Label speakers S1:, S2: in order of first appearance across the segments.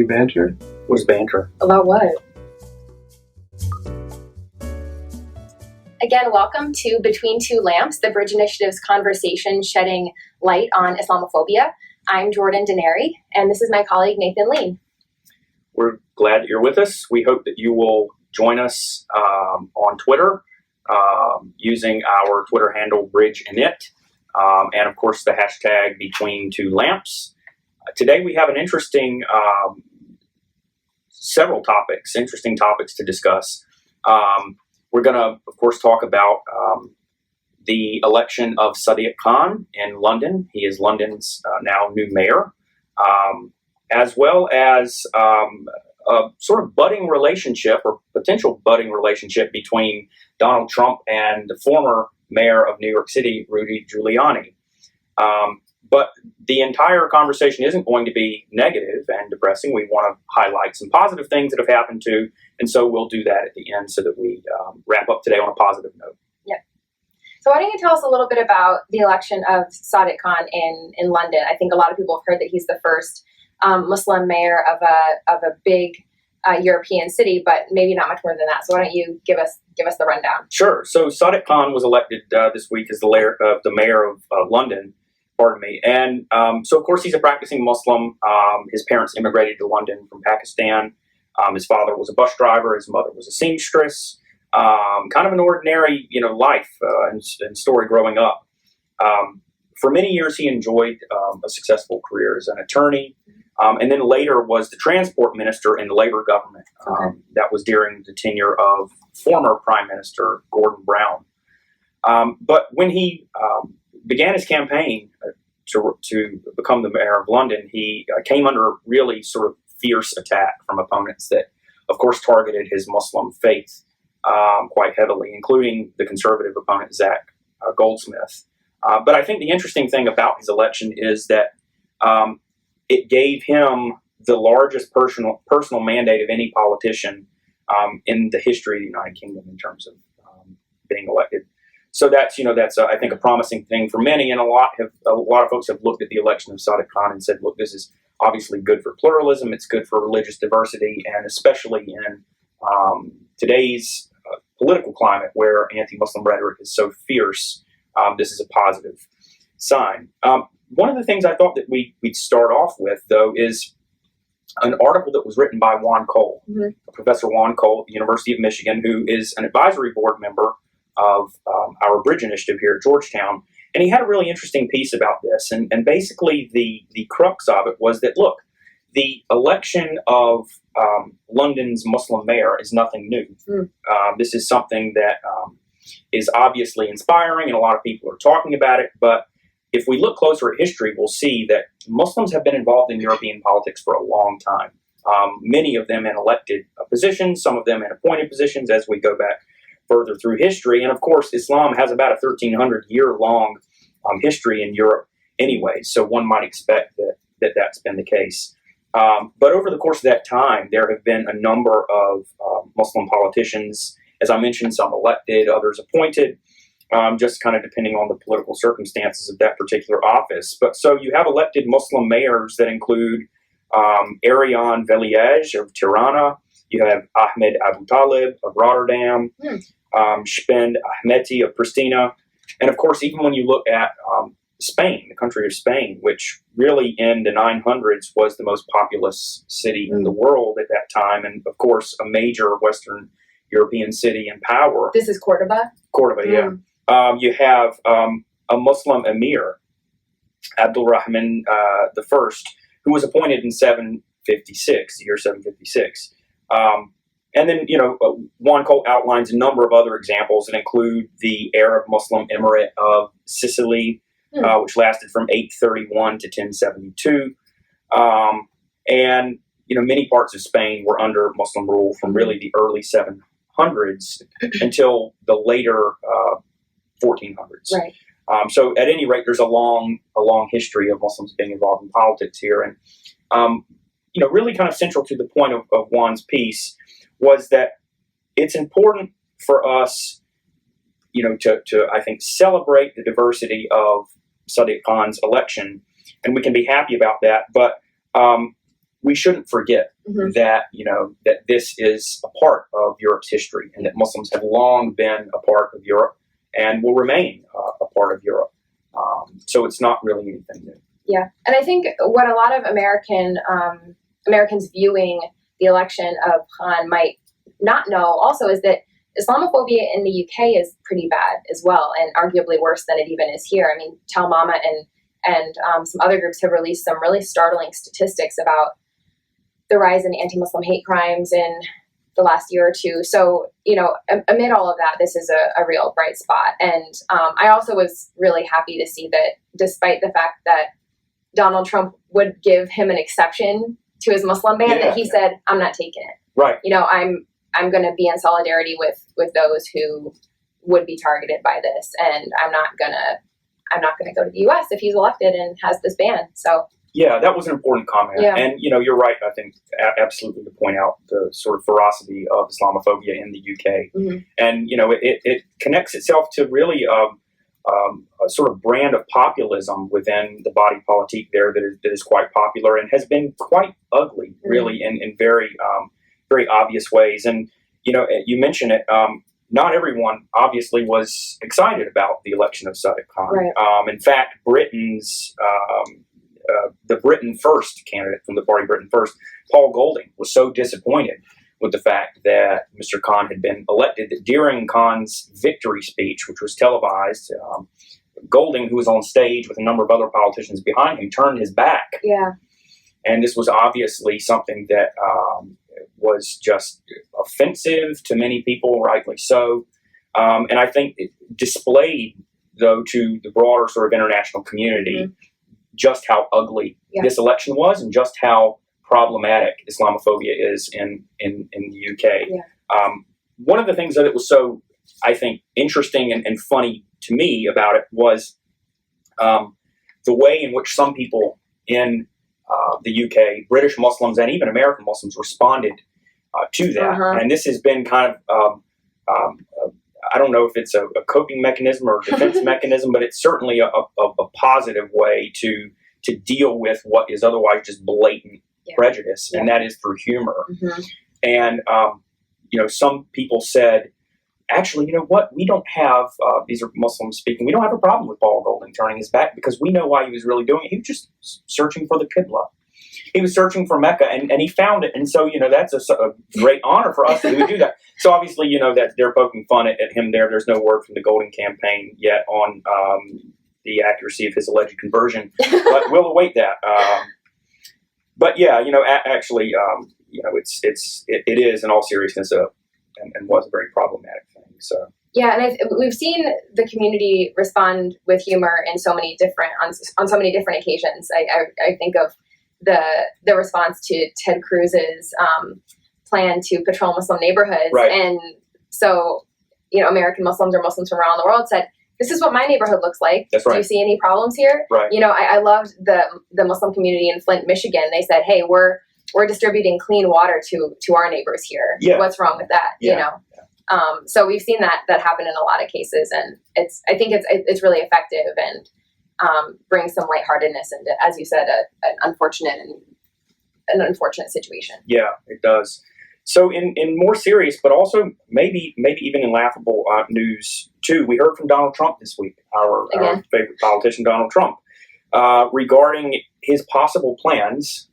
S1: banter?
S2: What's banter?
S3: About what? Again, welcome to Between Two Lamps, the Bridge Initiative's conversation shedding light on Islamophobia. I'm Jordan Denary, and this is my colleague Nathan Lean.
S2: We're glad that you're with us. We hope that you will join us on Twitter using our Twitter handle BridgeInit, and of course the hashtag Between2Lamps. Today we have an interesting, interesting topics to discuss. We're going to, of course, talk about the election of Sadiq Khan in London. He is London's now new mayor, as well as a sort of budding relationship or potential budding relationship between Donald Trump and the former mayor of New York City, Rudy Giuliani. But the entire conversation isn't going to be negative and depressing. We want to highlight some positive things that have happened too, and so we'll do that at the end so that we wrap up today on a positive note.
S3: Yep. So why don't you tell us a little bit about the election of Sadiq Khan in London? I think a lot of people have heard that he's the first Muslim mayor of a big European city, but maybe not much more than that. So why don't you give us the rundown?
S2: Sure. So Sadiq Khan was elected this week as the mayor of London. Pardon me. And so, of course, he's a practicing Muslim. His parents immigrated to London from Pakistan. His father was a bus driver. His mother was a seamstress. Kind of an ordinary, life and story growing up. For many years, he enjoyed a successful career as an attorney, and then later was the transport minister in the Labour government. That was during the tenure of former Prime Minister Gordon Brown. But when he began his campaign to become the mayor of London, he came under really sort of fierce attack from opponents that, of course, targeted his Muslim faith quite heavily, including the conservative opponent, Zach Goldsmith. But I think the interesting thing about his election is that it gave him the largest personal mandate of any politician in the history of the United Kingdom in terms of being elected. So that's I think a promising thing for many, and a lot of folks have looked at the election of Sadiq Khan and said, look, this is obviously good for pluralism, it's good for religious diversity, and especially in today's political climate where anti-Muslim rhetoric is so fierce, this is a positive sign. One of the things I thought that we'd start off with, though, is an article that was written by Juan Cole, Professor Juan Cole at the University of Michigan, who is an advisory board member of our Bridge Initiative here at Georgetown. And he had a really interesting piece about this. And basically the crux of it was that, look, the election of London's Muslim mayor is nothing new. This is something that is obviously inspiring, and a lot of people are talking about it. But if we look closer at history, we'll see that Muslims have been involved in European politics for a long time. Many of them in elected positions, some of them in appointed positions as we go back further through history. And of course, Islam has about a 1,300-year-long history in Europe anyway, so one might expect that that's been the case. But over the course of that time, there have been a number of Muslim politicians, as I mentioned, some elected, others appointed, just kind of depending on the political circumstances of that particular office. But so you have elected Muslim mayors that include Ariane Veliej of Tirana, you have Ahmed Abu Talib of Rotterdam, Spend Ahmeti of Pristina. And of course, even when you look at Spain, the country of Spain, which really in the 900s was the most populous city in the world at that time, and of course, a major Western European city in power.
S3: This is Cordoba?
S2: Cordoba, yeah. You have a Muslim emir, Abdul Rahman I, who was appointed in the year 756. And then, Juan Cole outlines a number of other examples that include the Arab Muslim Emirate of Sicily, which lasted from 831 to 1072. And, many parts of Spain were under Muslim rule from really the early 700s until the later 1400s.
S3: Right.
S2: So at any rate, there's a long history of Muslims being involved in politics here. And, really kind of central to the point of Juan's piece was that it's important for us, to I think, celebrate the diversity of Sadiq Khan's election, and we can be happy about that. But we shouldn't forget that, that this is a part of Europe's history, and that Muslims have long been a part of Europe and will remain a part of Europe. So it's not really anything new.
S3: Yeah, and I think what a lot of Americans viewing the election of Khan might not know also is that Islamophobia in the UK is pretty bad as well, and arguably worse than it even is here. I mean, Tell Mama and some other groups have released some really startling statistics about the rise in anti-Muslim hate crimes in the last year or two. So, amid all of that, this is a real bright spot. And I also was really happy to see that despite the fact that Donald Trump would give him an exception to his Muslim ban, that he said, I'm not taking it.
S2: Right.
S3: I'm going to be in solidarity with those who would be targeted by this. And I'm not going to go to the U.S. if he's elected and has this ban. So.
S2: Yeah, that was an important comment.
S3: Yeah.
S2: And, you're right, I think, absolutely, to point out the sort of ferocity of Islamophobia in the UK.
S3: Mm-hmm.
S2: And, it connects itself to really a sort of brand of populism within the body politique there that is quite popular and has been quite ugly, really, in very, very obvious ways. And, you mentioned it, not everyone obviously was excited about the election of Sadiq Khan.
S3: Right.
S2: In fact, the Britain First candidate from the party Britain First, Paul Golding, was so disappointed with the fact that Mr. Khan had been elected that during Khan's victory speech, which was televised, Golding, who was on stage with a number of other politicians behind him, turned his back.
S3: Yeah.
S2: And this was obviously something that was just offensive to many people, rightly so. And I think it displayed, though, to the broader sort of international community just how ugly this election was and just how problematic Islamophobia is in the UK.
S3: Yeah.
S2: One of the things that was so, I think, interesting and funny to me about it was the way in which some people in the UK, British Muslims and even American Muslims, responded to that. And this has been kind of, I don't know if it's a coping mechanism or a defense mechanism, but it's certainly a positive way to deal with what is otherwise just blatant prejudice, and that is through humor. And, some people said, actually, you know what? We don't have, these are Muslims speaking, we don't have a problem with Paul Golding turning his back because we know why he was really doing it. He was just searching for the Qibla. He was searching for Mecca, and he found it. And so, that's a great honor for us that he would do that. So obviously, that they're poking fun at him there. There's no word from the Golding campaign yet on the accuracy of his alleged conversion, but we'll await that. But yeah, actually, it is in all seriousness and was a very problematic thing. So.
S3: Yeah, and we've seen the community respond with humor in so many different on so many different occasions. I think of the response to Ted Cruz's plan to patrol Muslim neighborhoods,
S2: right.
S3: And so American Muslims or Muslims from around the world said, "This is what my neighborhood looks like.
S2: That's right.
S3: Do you see any problems here?"
S2: Right.
S3: I loved the Muslim community in Flint, Michigan. They said, "Hey, we're distributing clean water to our neighbors here.
S2: Yeah.
S3: What's wrong with that?"
S2: Yeah.
S3: So we've seen that happen in a lot of cases, and I think it's really effective and brings some lightheartedness into, as you said, an unfortunate situation.
S2: Yeah, it does. So in more serious, but also maybe even in laughable news too, we heard from Donald Trump this week, our favorite politician, Donald Trump, regarding his possible plans,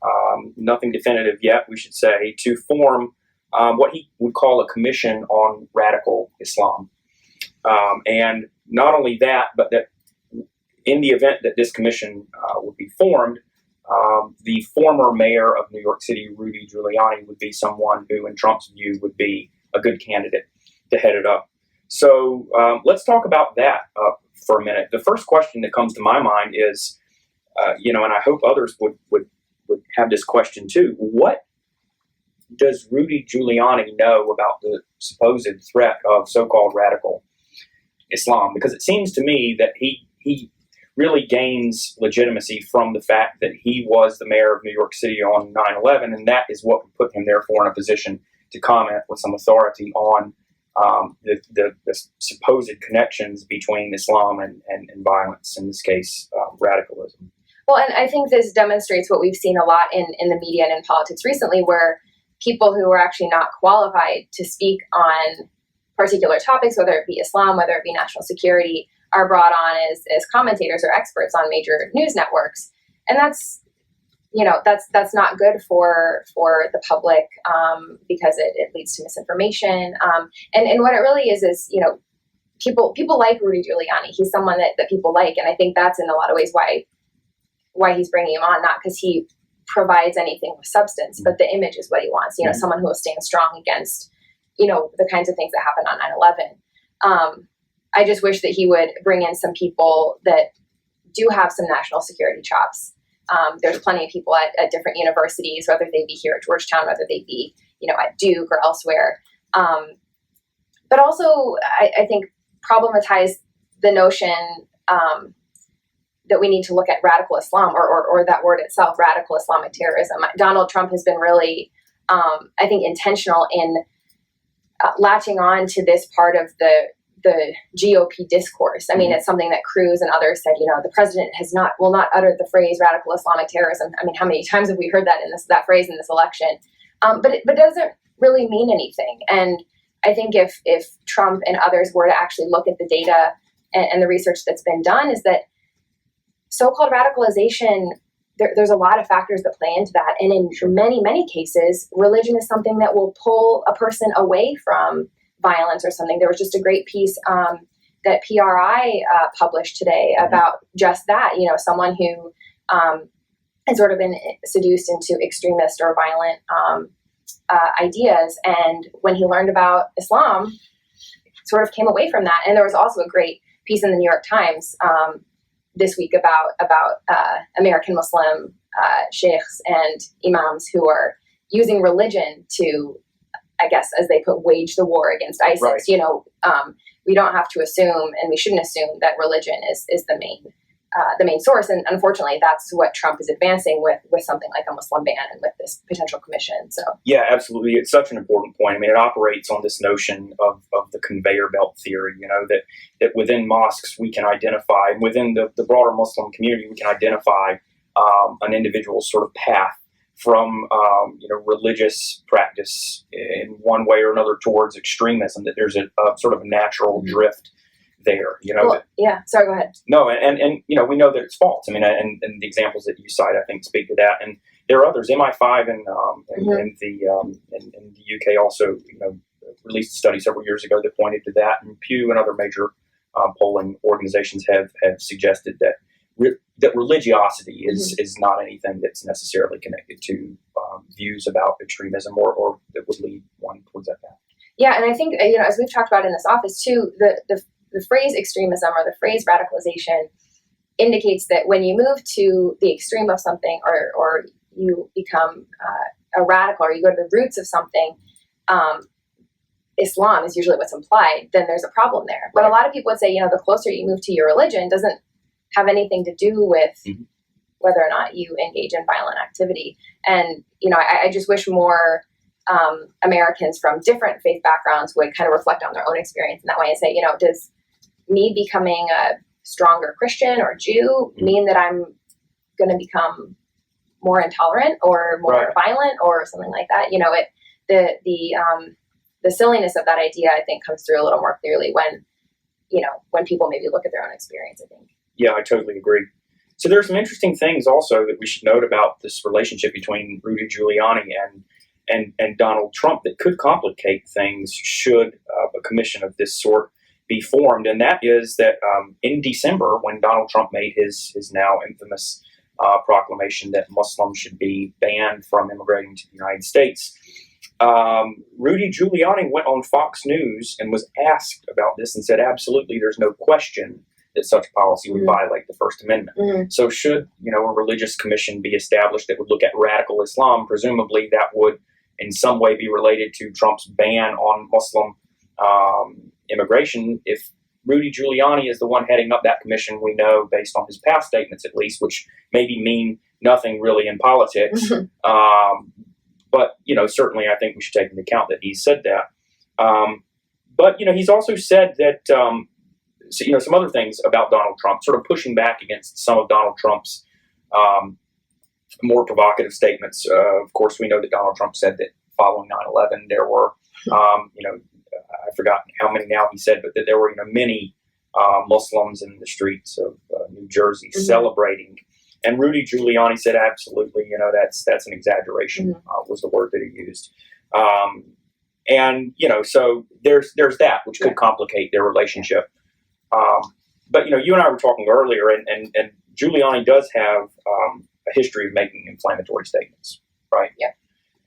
S2: nothing definitive yet, we should say, to form what he would call a commission on radical Islam. And not only that, but that in the event that this commission would be formed, the former mayor of New York City, Rudy Giuliani, would be someone who, in Trump's view, would be a good candidate to head it up. So let's talk about that for a minute. The first question that comes to my mind is, and I hope others would have this question too, what does Rudy Giuliani know about the supposed threat of so-called radical Islam? Because it seems to me that he really gains legitimacy from the fact that he was the mayor of New York City on 9/11, and that is what put him therefore in a position to comment with some authority on the supposed connections between Islam and violence, in this case, radicalism.
S3: Well, and I think this demonstrates what we've seen a lot in the media and in politics recently, where people who are actually not qualified to speak on particular topics, whether it be Islam, whether it be national security, are brought on as commentators or experts on major news networks. And that's not good for the public, because it leads to misinformation. And what it really is people like Rudy Giuliani. He's someone that people like, and I think that's in a lot of ways why he's bringing him on, not because he provides anything with substance, but the image is what he wants. Someone who will stand strong against the kinds of things that happened on 9/11. I just wish that he would bring in some people that do have some national security chops. There's plenty of people at different universities, whether they be here at Georgetown, whether they be at Duke or elsewhere. But also, I think problematize the notion that we need to look at radical Islam or that word itself, radical Islamic terrorism. Donald Trump has been really, I think, intentional in latching on to this part of the GOP discourse. I mean, it's something that Cruz and others said, the president will not utter the phrase radical Islamic terrorism. I mean, how many times have we heard that phrase in this election? But it doesn't really mean anything. And I think if Trump and others were to actually look at the data and the research that's been done, is that so-called radicalization, there's a lot of factors that play into that. And in many, many cases, religion is something that will pull a person away from violence or something. There was just a great piece that PRI published today about just that, someone who has sort of been seduced into extremist or violent ideas. And when he learned about Islam, sort of came away from that. And there was also a great piece in the New York Times this week about American Muslim sheikhs and imams who are using religion to, I guess, as they put, wage the war against ISIS. Right. We don't have to assume, and we shouldn't assume, that religion is the main source. And unfortunately, that's what Trump is advancing with something like a Muslim ban and with this potential commission. So
S2: yeah, absolutely, it's such an important point. I mean, it operates on this notion of the conveyor belt theory. That within mosques we can identify, within the broader Muslim community, we can identify an individual's sort of path from religious practice in one way or another towards extremism, that there's a sort of natural drift there.
S3: Sorry, go ahead.
S2: No, and we know that it's false. I mean, and the examples that you cite, I think, speak to that. And there are others. MI5 in the UK also released a study several years ago that pointed to that, and Pew and other major polling organizations have suggested that religiosity is not anything that's necessarily connected to views about extremism or that would lead one towards that path.
S3: Yeah, and I think as we've talked about in this office too, the phrase extremism or the phrase radicalization indicates that when you move to the extreme of something, or you become a radical, or you go to the roots of something, Islam is usually what's implied, then there's a problem there. But a lot of people would say, the closer you move to your religion doesn't have anything to do with whether or not you engage in violent activity. And, I just wish more Americans from different faith backgrounds would kind of reflect on their own experience in that way and say, does me becoming a stronger Christian or Jew mean that I'm going to become more intolerant or more violent or something like that? The silliness of that idea, I think, comes through a little more clearly when people maybe look at their own experience, I think.
S2: Yeah, I totally agree. So there are some interesting things also that we should note about this relationship between Rudy Giuliani and Donald Trump that could complicate things should a commission of this sort be formed. And that is that in December, when Donald Trump made his now infamous proclamation that Muslims should be banned from immigrating to the United States, Rudy Giuliani went on Fox News and was asked about this and said, absolutely, there's no question that such policy would violate the First Amendment. So should, a religious commission be established that would look at radical Islam, presumably that would in some way be related to Trump's ban on Muslim immigration. If Rudy Giuliani is the one heading up that commission, we know, based on his past statements at least, which maybe mean nothing really in politics, but, certainly I think we should take into account that he said that. But, he's also said that, some other things about Donald Trump, sort of pushing back against some of Donald Trump's more provocative statements. Of course, we know that Donald Trump said that following 9/11, there were, I've forgotten how many now he said, but that there were many Muslims in the streets of New Jersey celebrating. And Rudy Giuliani said, absolutely, that's an exaggeration, was the word that he used. So there's that, which could complicate their relationship. But you and I were talking earlier, and Giuliani does have a history of making inflammatory statements, right?
S3: Yeah.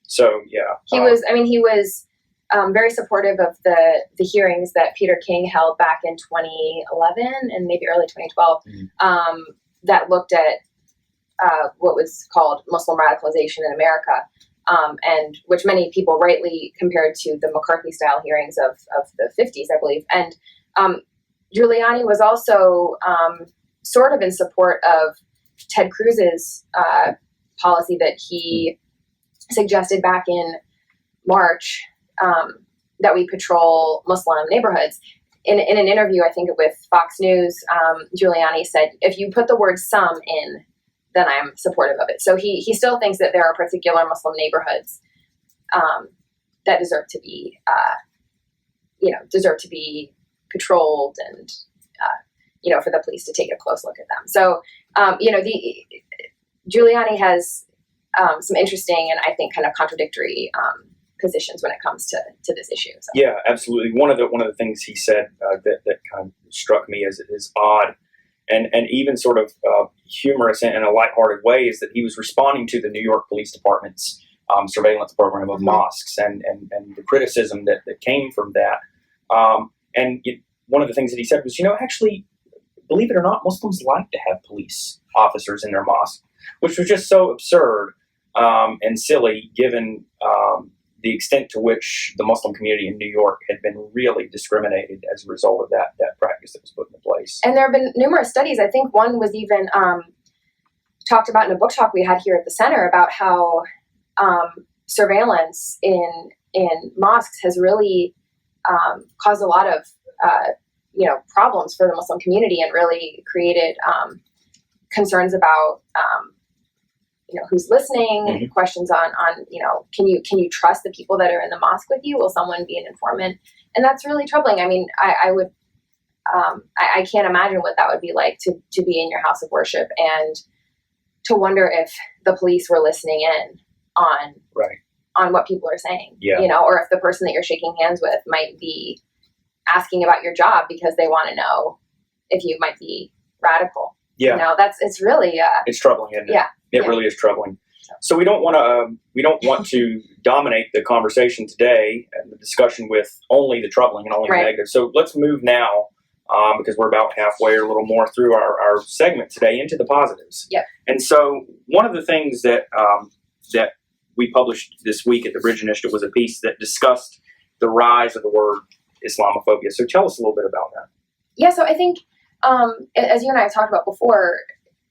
S2: So yeah,
S3: he was very supportive of the hearings that Peter King held back in 2011 and maybe early 2012 that looked at what was called Muslim radicalization in America, and which many people rightly compared to the McCarthy-style hearings of the 50s, I believe. And Giuliani was also sort of in support of Ted Cruz's policy that he suggested back in March, that we patrol Muslim neighborhoods. In an interview, I think with Fox News, Giuliani said, if you put the word some in, then I'm supportive of it. So he still thinks that there are particular Muslim neighborhoods that deserve to be patrolled and, for the police to take a close look at them. So, Giuliani has some interesting and I think kind of contradictory positions when it comes to this issue. So.
S2: Yeah, absolutely. One of the things he said that kind of struck me as odd and even sort of humorous in a lighthearted way is that he was responding to the New York Police Department's surveillance program of mosques and the criticism that came from that. One of the things that he said was, actually, believe it or not, Muslims like to have police officers in their mosque, which was just so absurd and silly given the extent to which the Muslim community in New York had been really discriminated as a result of that practice that was put into place.
S3: And there have been numerous studies. I think one was even talked about in a book talk we had here at the center about how surveillance in mosques has really caused a lot of problems for the Muslim community and really created concerns about who's listening, questions on can you trust the people that are in the mosque with you? Will someone be an informant? And that's really troubling. I mean, I can't imagine what that would be like to be in your house of worship and to wonder if the police were listening in on what people are saying, or if the person that you're shaking hands with might be asking about your job because they want to know if you might be radical.
S2: Yeah.
S3: It's really,
S2: it's troubling, isn't it?
S3: Yeah.
S2: It really is troubling. So we don't want to dominate the conversation today and the discussion with only the troubling and only the negative. So let's move now, because we're about halfway or a little more through our segment today, into the positives.
S3: Yep.
S2: And so one of the things that we published this week at the Bridge Initiative was a piece that discussed the rise of the word Islamophobia. So tell us a little bit about that.
S3: Yeah, so I think, as you and I have talked about before,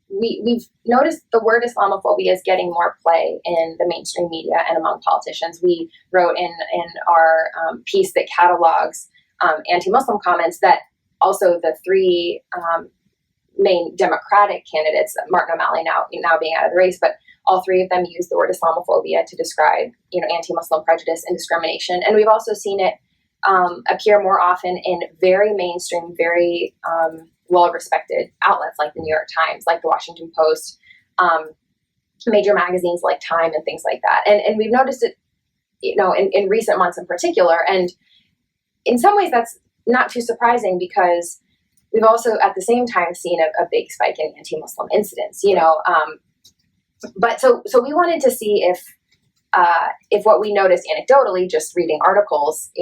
S3: we've noticed the word Islamophobia is getting more play in the mainstream media and among politicians. We wrote in our piece that catalogs anti-Muslim comments that also the three main Democratic candidates, Martin O'Malley now being out of the race, but all three of them use the word Islamophobia to describe anti-Muslim prejudice and discrimination. And we've also seen it appear more often in very mainstream, very well-respected outlets like the New York Times, like the Washington Post, major magazines like Time and things like that. And we've noticed it, in recent months in particular. And in some ways that's not too surprising because we've also at the same time seen a big spike in anti-Muslim incidents, but so we wanted to see if what we noticed anecdotally, just reading articles,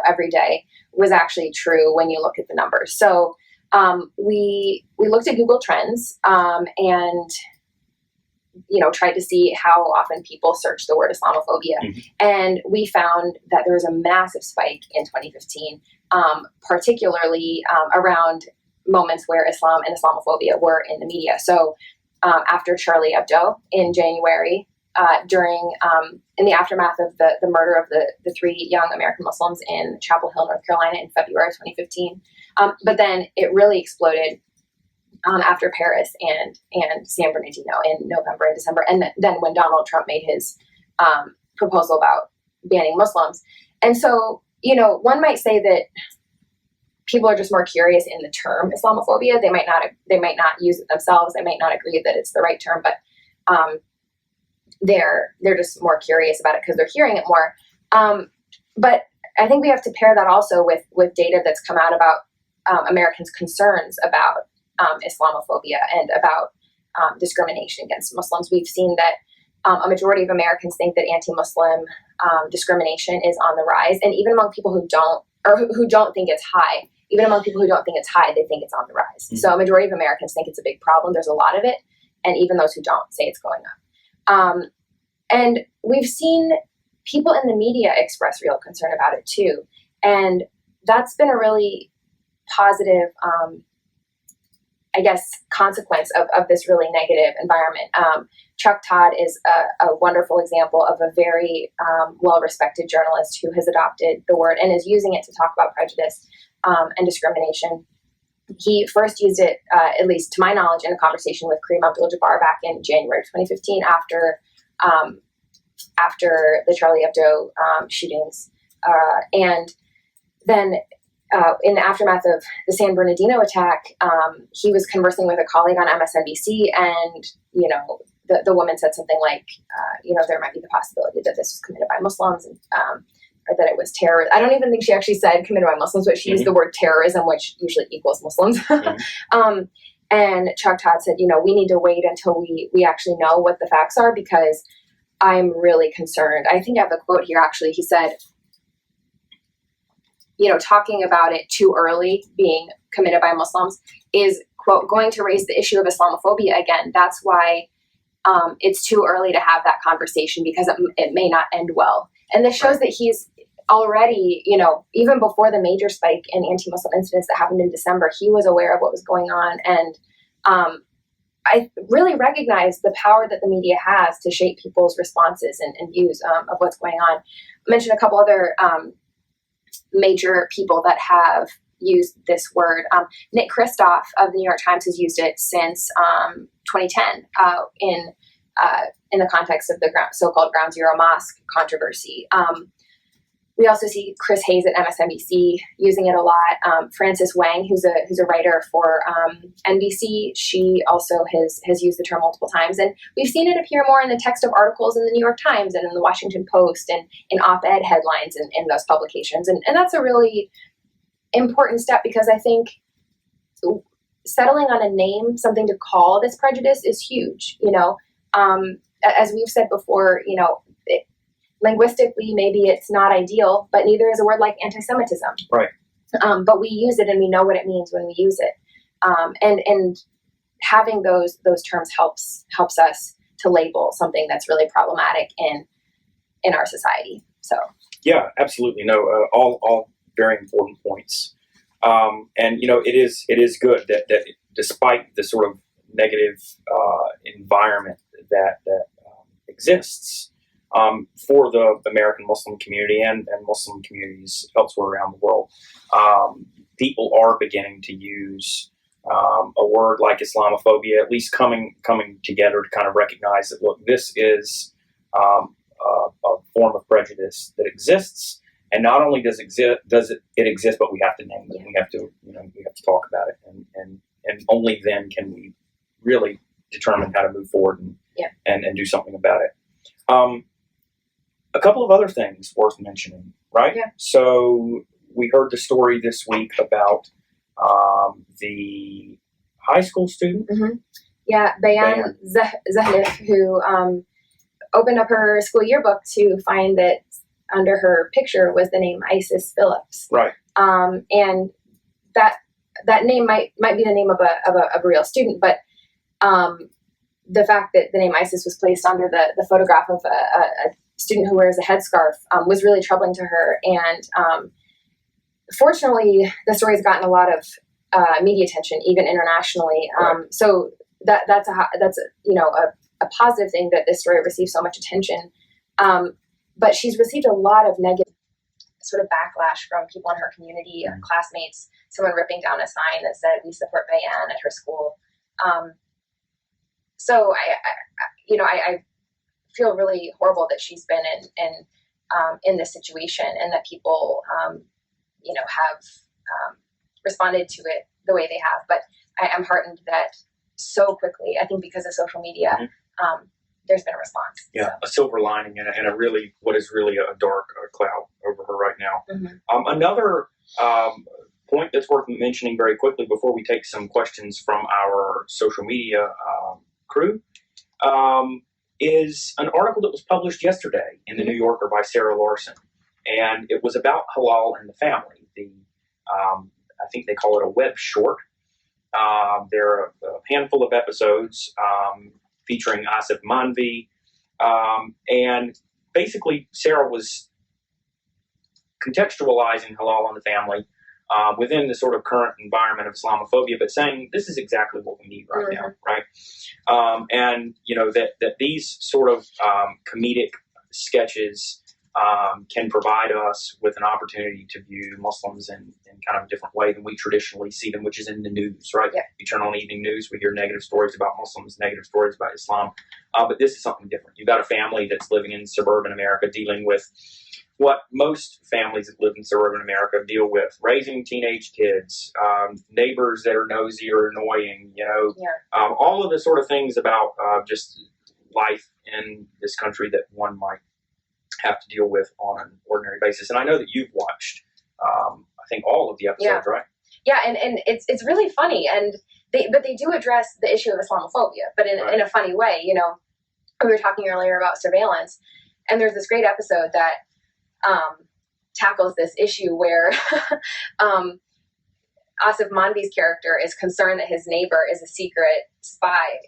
S3: every day, was actually true when you look at the numbers. So we looked at Google Trends and tried to see how often people search the word Islamophobia, and we found that there was a massive spike in 2015, particularly around moments where Islam and Islamophobia were in the media. So after Charlie Hebdo in January. In the aftermath of the murder of the three young American Muslims in Chapel Hill, North Carolina in February 2015. But then it really exploded after Paris and San Bernardino in November and December, and then when Donald Trump made his proposal about banning Muslims. And so, one might say that people are just more curious in the term Islamophobia. They might not use it themselves. They might not agree that it's the right term, but they're just more curious about it because they're hearing it more. But I think we have to pair that also with data that's come out about Americans' concerns about Islamophobia and about discrimination against Muslims. We've seen that a majority of Americans think that anti-Muslim discrimination is on the rise, and even among people who don't think it's high, they think it's on the rise. Mm-hmm. So a majority of Americans think it's a big problem. There's a lot of it, and even those who don't say it's going up. And we've seen people in the media express real concern about it too, and that's been a really positive, consequence of this really negative environment. Chuck Todd is a wonderful example of a very well-respected journalist who has adopted the word and is using it to talk about prejudice and discrimination. He first used it, at least to my knowledge, in a conversation with Kareem Abdul-Jabbar back in January of 2015 after the Charlie Hebdo shootings. And then in the aftermath of the San Bernardino attack, he was conversing with a colleague on MSNBC, and, the woman said something like, there might be the possibility that this was committed by Muslims, and, or that it was terror. I don't even think she actually said committed by Muslims, but she used the word terrorism, which usually equals Muslims. And Chuck Todd said, we need to wait until we actually know what the facts are, because I'm really concerned. I think I have a quote here, actually. He said, talking about it too early, being committed by Muslims, is, quote, going to raise the issue of Islamophobia again. That's why it's too early to have that conversation, because it may not end well. And this shows that he's already, even before the major spike in anti-Muslim incidents that happened in December, he was aware of what was going on. And I really recognize the power that the media has to shape people's responses and views of what's going on. I mentioned a couple other major people that have used this word. Nick Kristof of the New York Times has used it since 2010 in the context of the so-called Ground Zero mosque controversy. We also see Chris Hayes at MSNBC using it a lot. Frances Wang, who's a writer for NBC, she also has used the term multiple times. And we've seen it appear more in the text of articles in the New York Times and in the Washington Post and in op-ed headlines in those publications. And that's a really important step, because I think settling on a name, something to call this prejudice, is huge. As we've said before, linguistically, maybe it's not ideal, but neither is a word like anti-Semitism.
S2: Right.
S3: But we use it, and we know what it means when we use it. And having those terms helps us to label something that's really problematic in our society. So.
S2: Yeah, absolutely. No, all very important points. And it is good that despite the sort of negative environment that exists for the American Muslim community and Muslim communities elsewhere around the world, people are beginning to use a word like Islamophobia, at least coming together to kind of recognize that, look, this is a form of prejudice that exists, and not only does it exist, but we have to name it. Yeah. We have to talk about it, and only then can we really determine how to move forward and do something about it. A couple of other things worth mentioning, right? Yeah. So we heard the story this week about the high school student. Mm-hmm.
S3: Yeah, Bayan Zahlif, who opened up her school yearbook to find that under her picture was the name Isis Phillips.
S2: Right.
S3: And that name might be the name of a real student, but the fact that the name Isis was placed under the photograph of a student who wears a headscarf was really troubling to her. And fortunately, the story has gotten a lot of media attention, even internationally.
S2: Right.
S3: So that's a positive thing that this story received so much attention. But she's received a lot of negative sort of backlash from people in her community, classmates, someone ripping down a sign that said, "We support Bayan" at her school. So I feel really horrible that she's been in this situation, and that people, have responded to it the way they have. But I am heartened that so quickly, I think because of social media, there's been a response.
S2: Yeah, so. A silver lining and a really, what is really a dark cloud over her right now. Another point that's worth mentioning very quickly before we take some questions from our social media crew is an article that was published yesterday in the New Yorker by Sarah Larson. And it was about halal in the family. I think they call it a web short. There are a handful of episodes featuring Asif Manvi. And basically, Sarah was contextualizing halal in the family within the sort of current environment of Islamophobia, but saying this is exactly what we need right now, right? And, that these sort of comedic sketches can provide us with an opportunity to view Muslims in kind of a different way than we traditionally see them, which is in the news, right? Yeah. You turn on evening news, we hear negative stories about Muslims, negative stories about Islam. But this is something different. You've got a family that's living in suburban America dealing with what most families that live in suburban America deal with: raising teenage kids, neighbors that are nosy or annoying, all of the sort of things about just life in this country that one might have to deal with on an ordinary basis. And I know that you've watched, I think, all of the episodes, right?
S3: Yeah, and it's really funny, and they do address the issue of Islamophobia, but in a funny way. We were talking earlier about surveillance, and there's this great episode that tackles this issue where Asif Manvi's character is concerned that his neighbor is a secret spy,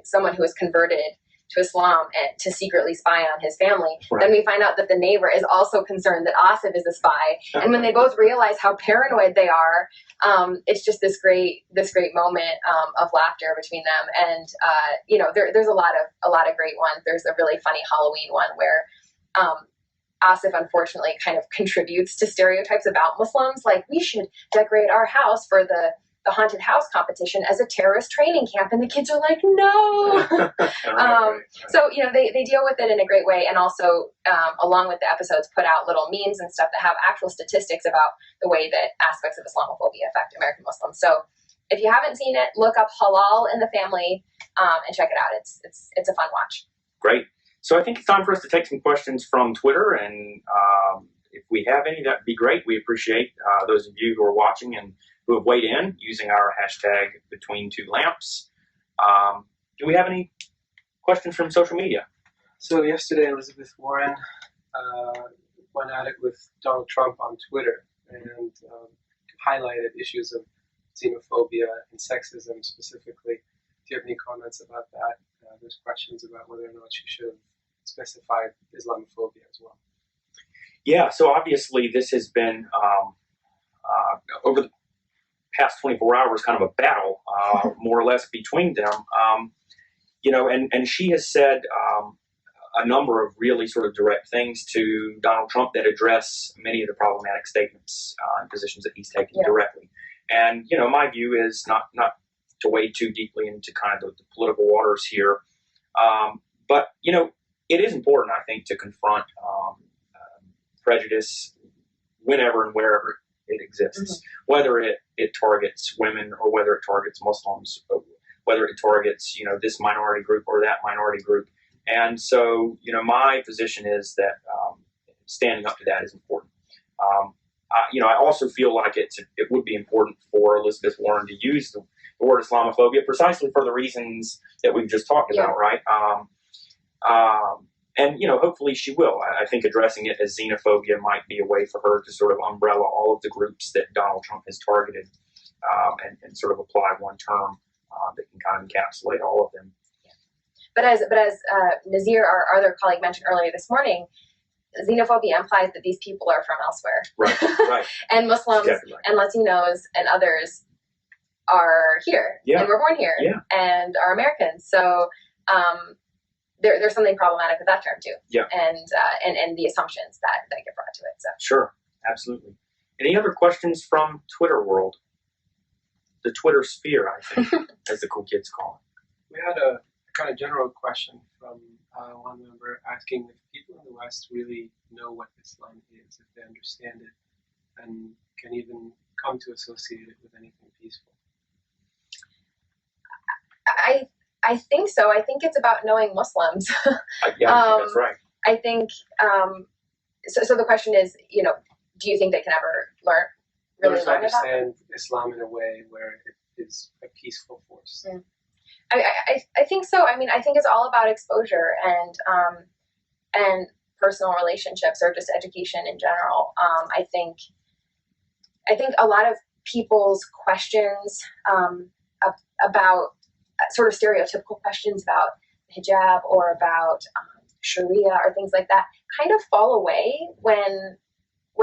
S3: someone who is converted to Islam and to secretly spy on his family. Right. Then we find out that the neighbor is also concerned that Asif is a spy. And when they both realize how paranoid they are, it's just this great moment of laughter between them. And there's a lot of great ones. There's a really funny Halloween one where Asif unfortunately kind of contributes to stereotypes about Muslims, like we should decorate our house for the haunted house competition as a terrorist training camp, and the kids are like, no. So they deal with it in a great way, and also along with the episodes put out little memes and stuff that have actual statistics about the way that aspects of Islamophobia affect American Muslims. So if you haven't seen it, look up Halal in the Family and check it out. It's a fun watch.
S2: Great. So I think it's time for us to take some questions from Twitter, and if we have any, that'd be great. We appreciate those of you who are watching and who have weighed in using our hashtag Between2Lamps. Do we have any questions from social media?
S1: So yesterday, Elizabeth Warren went at it with Donald Trump on Twitter and highlighted issues of xenophobia and sexism specifically. Do you have any comments about that? There's questions about whether or not she should have specified Islamophobia as well.
S2: Yeah, so obviously this has been, over the past 24 hours, kind of a battle, more or less, between them. And she has said a number of really sort of direct things to Donald Trump that address many of the problematic statements and positions that he's taken directly. And, my view is not to wade too deeply into kind of the political waters here. But, it is important, I think, to confront prejudice whenever and wherever it exists, whether it targets women or whether it targets Muslims, whether it targets, this minority group or that minority group. And so, my position is that standing up to that is important. I also feel like it would be important for Elizabeth Warren to use the word Islamophobia precisely for the reasons that we've just talked about, right? And, hopefully she will. I think addressing it as xenophobia might be a way for her to sort of umbrella all of the groups that Donald Trump has targeted and sort of apply one term that can kind of encapsulate all of them.
S3: Yeah. But as Nazir, our other colleague, mentioned earlier this morning, xenophobia implies that these people are from elsewhere.
S2: Right.
S3: And Muslims and Latinos and others are here. And we're born here and are Americans. So there's something problematic with that term too. And the assumptions that get brought to it. So
S2: sure, absolutely. Any other questions from Twitter world? the Twitter sphere, I think, as the cool kids call it.
S1: We had a kind of general question from one member asking if people in the West really know what Islam is, if they understand it, and can even come to associate it with anything peaceful.
S3: I think so. I think it's about knowing Muslims.
S2: Yeah, I think that's right.
S3: I think, so the question is, do you think they can ever really learn about it?
S1: Understand Islam in a way where it is a peaceful force.
S3: Mm. I think so. I mean, I think it's all about exposure and personal relationships, or just education in general. I think a lot of people's questions about sort of stereotypical questions about hijab or about Sharia or things like that kind of fall away when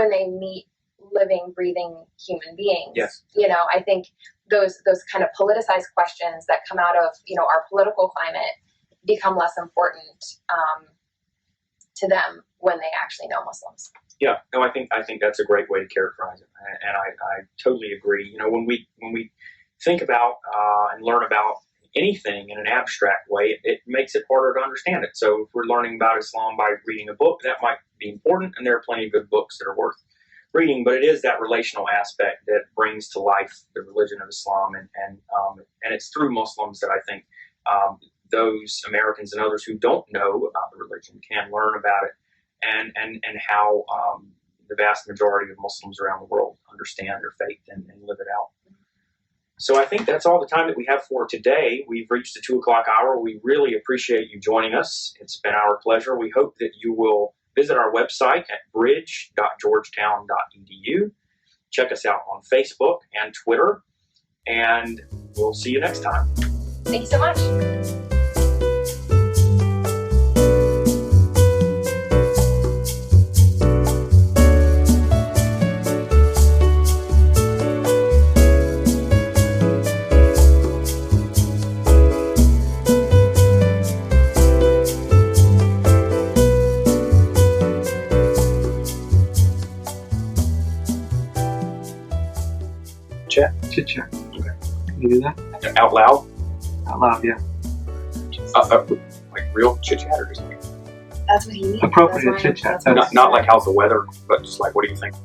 S3: they meet living, breathing human beings.
S2: Yes.
S3: I think those kind of politicized questions that come out of our political climate become less important to them when they actually know Muslims.
S2: Yeah, no, I think that's a great way to characterize it, and I totally agree. When we think about and learn about anything in an abstract way, it makes it harder to understand it. So if we're learning about Islam by reading a book, that might be important, and there are plenty of good books that are worth reading, but it is that relational aspect that brings to life the religion of Islam, and it's through Muslims that I think those Americans and others who don't know about the religion can learn about it, and how the vast majority of Muslims around the world understand their faith and live it out. So I think that's all the time that we have for today. We've reached the 2 o'clock hour. We really appreciate you joining us. It's been our pleasure. We hope that you will visit our website at bridge.georgetown.edu. Check us out on Facebook and Twitter, and we'll see you next time.
S3: Thank you so much.
S1: Chit chat. Okay. Can you do that?
S2: Out loud?
S1: Out loud, yeah.
S2: Like real chit chat, or just
S3: That's what he needs.
S1: Appropriate chit chat.
S2: not like how's the weather, but just like what do you think?